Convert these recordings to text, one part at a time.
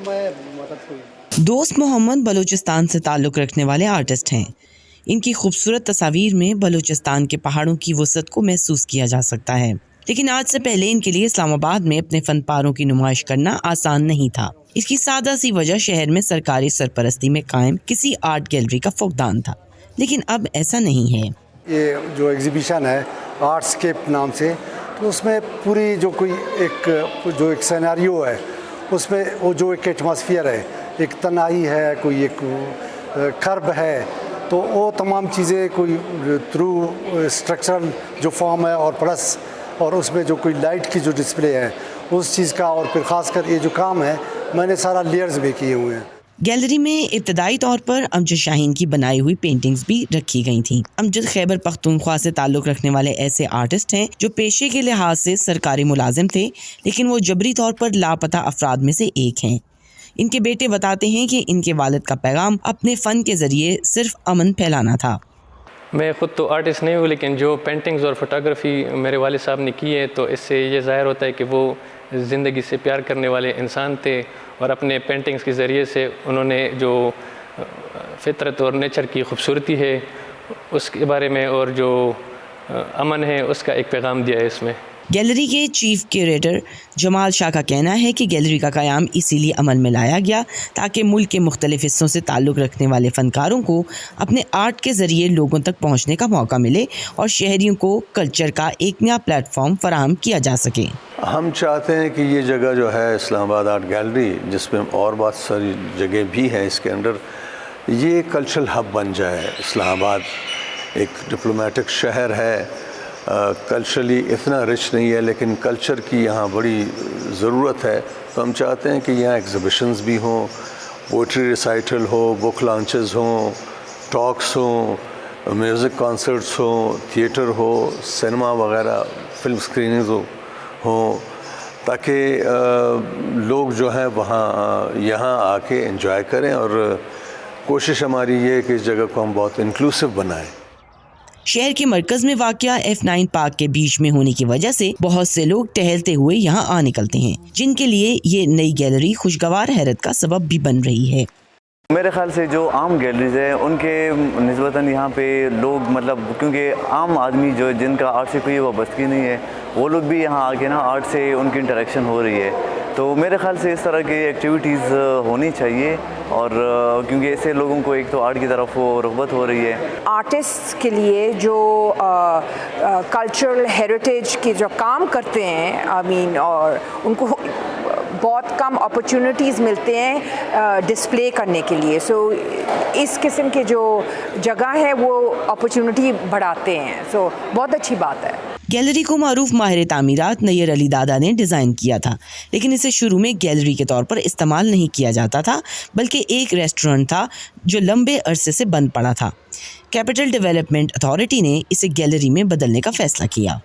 میں مدد ہوئی۔ دوست محمد بلوچستان سے تعلق رکھنے والے آرٹسٹ ہیں۔ ان کی خوبصورت تصاویر میں بلوچستان کے پہاڑوں کی وسعت کو محسوس کیا جا سکتا ہے، لیکن آج سے پہلے ان کے لیے اسلام آباد میں اپنے فن پاروں کی نمائش کرنا آسان نہیں تھا۔ اس کی سادہ سی وجہ شہر میں سرکاری سرپرستی میں قائم کسی آرٹ گیلری کا فقدان تھا، لیکن اب ایسا نہیں ہے۔ یہ جو ایگزیبیشن ہے آرٹ اسکیپ نام سے، تو اس میں پوری جو کوئی ایک سیناریو ہے، اس میں وہ جو ایک ایٹماسفیئر ہے، ایک تنہائی ہے، کوئی ایک کرب ہے، تو وہ تمام چیزیں کوئی تھرو اسٹرکچرل جو فارم ہے اور پلس اور اس میں جو کوئی لائٹ کی جو ڈسپلے ہے اس چیز کا، اور پھر خاص کر یہ جو کام ہے میں نے سارا لیئرز بھی کیے ہوئے ہیں۔ گیلری میں ابتدائی طور پر امجد شاہین کی بنائی ہوئی پینٹنگز بھی رکھی گئی تھیں۔ امجد خیبر پختونخوا سے تعلق رکھنے والے ایسے آرٹسٹ ہیں جو پیشے کے لحاظ سے سرکاری ملازم تھے، لیکن وہ جبری طور پر لاپتہ افراد میں سے ایک ہیں۔ ان کے بیٹے بتاتے ہیں کہ ان کے والد کا پیغام اپنے فن کے ذریعے صرف امن پھیلانا تھا۔ میں خود تو آرٹسٹ نہیں ہوں، لیکن جو پینٹنگز اور فوٹوگرافی میرے والد صاحب نے کی ہے تو اس سے یہ ظاہر ہوتا ہے کہ وہ زندگی سے پیار کرنے والے انسان تھے، اور اپنے پینٹنگز کے ذریعے سے انہوں نے جو فطرت اور نیچر کی خوبصورتی ہے اس کے بارے میں اور جو امن ہے اس کا ایک پیغام دیا ہے اس میں۔ گیلری کے چیف کیوریٹر جمال شاہ کا کہنا ہے کہ گیلری کا قیام اسی لیے عمل میں لایا گیا تاکہ ملک کے مختلف حصوں سے تعلق رکھنے والے فنکاروں کو اپنے آرٹ کے ذریعے لوگوں تک پہنچنے کا موقع ملے اور شہریوں کو کلچر کا ایک نیا پلیٹ فارم فراہم کیا جا سکے۔ ہم چاہتے ہیں کہ یہ جگہ جو ہے اسلام آباد آرٹ گیلری، جس میں اور بہت ساری جگہ بھی ہیں اس کے اندر، یہ کلچرل ہب بن جائے۔ اسلام آباد ایک ڈپلومیٹک شہر ہے، کلچرلی اتنا رچ نہیں ہے، لیکن کلچر کی یہاں بڑی ضرورت ہے، تو ہم چاہتے ہیں کہ یہاں ایگزیبیشنز بھی ہوں، پوئٹری ریسائٹل ہو، بک لانچز ہوں، ٹاکس ہوں، میوزک کانسرٹس ہوں، تھیٹر ہو، سنیما وغیرہ، فلم اسکریننگز ہوں، تاکہ لوگ جو ہیں وہاں یہاں آ کے انجوائے کریں، اور کوشش ہماری یہ ہے کہ اس جگہ کو ہم بہت انکلوسیو بنائیں۔ شہر کے مرکز میں واقع F9 پارک کے بیچ میں ہونے کی وجہ سے بہت سے لوگ ٹہلتے ہوئے یہاں آ نکلتے ہیں، جن کے لیے یہ نئی گیلری خوشگوار حیرت کا سبب بھی بن رہی ہے۔ میرے خیال سے جو عام گیلریز ہیں ان کے نسبتاً یہاں پہ لوگ کیونکہ عام آدمی جو جن کا آرٹ سے کوئی وابستگی نہیں ہے، وہ لوگ بھی یہاں آ کے آرٹ سے ان کی انٹریکشن ہو رہی ہے، تو میرے خیال سے اس طرح کی ایکٹیویٹیز ہونی چاہیے، اور کیونکہ اس سے لوگوں کو ایک تو آرٹ کی طرف رغبت ہو رہی ہے۔ آرٹسٹ کے لیے جو کلچرل ہیریٹیج کے جو کام کرتے ہیں اور ان کو بہت کم اپرچونیٹیز ملتے ہیں ڈسپلے کرنے کے لیے، سو اس قسم کے جو جگہ ہے وہ اپرچونیٹی بڑھاتے ہیں، سو بہت اچھی بات ہے۔ گیلری کو معروف ماہر تعمیرات نیر علی دادا نے ڈیزائن کیا تھا، لیکن اسے شروع میں گیلری کے طور پر استعمال نہیں کیا جاتا تھا، بلکہ ایک ریسٹورنٹ تھا جو لمبے عرصے سے بند پڑا تھا۔ کیپٹل ڈیولپمنٹ اتھارٹی نے اسے گیلری میں بدلنے کا فیصلہ کیا۔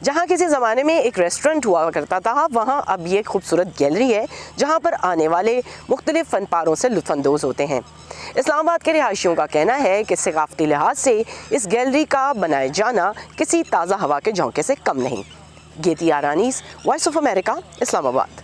جہاں کسی زمانے میں ایک ریسٹورنٹ ہوا کرتا تھا، وہاں اب یہ خوبصورت گیلری ہے جہاں پر آنے والے مختلف فن پاروں سے لطف اندوز ہوتے ہیں۔ اسلام آباد کے رہائشیوں کا کہنا ہے کہ ثقافتی لحاظ سے اس گیلری کا بنائے جانا کسی تازہ ہوا کے جھونکے سے کم نہیں۔ گیتی آرانیس، وائس آف امریکہ، اسلام آباد۔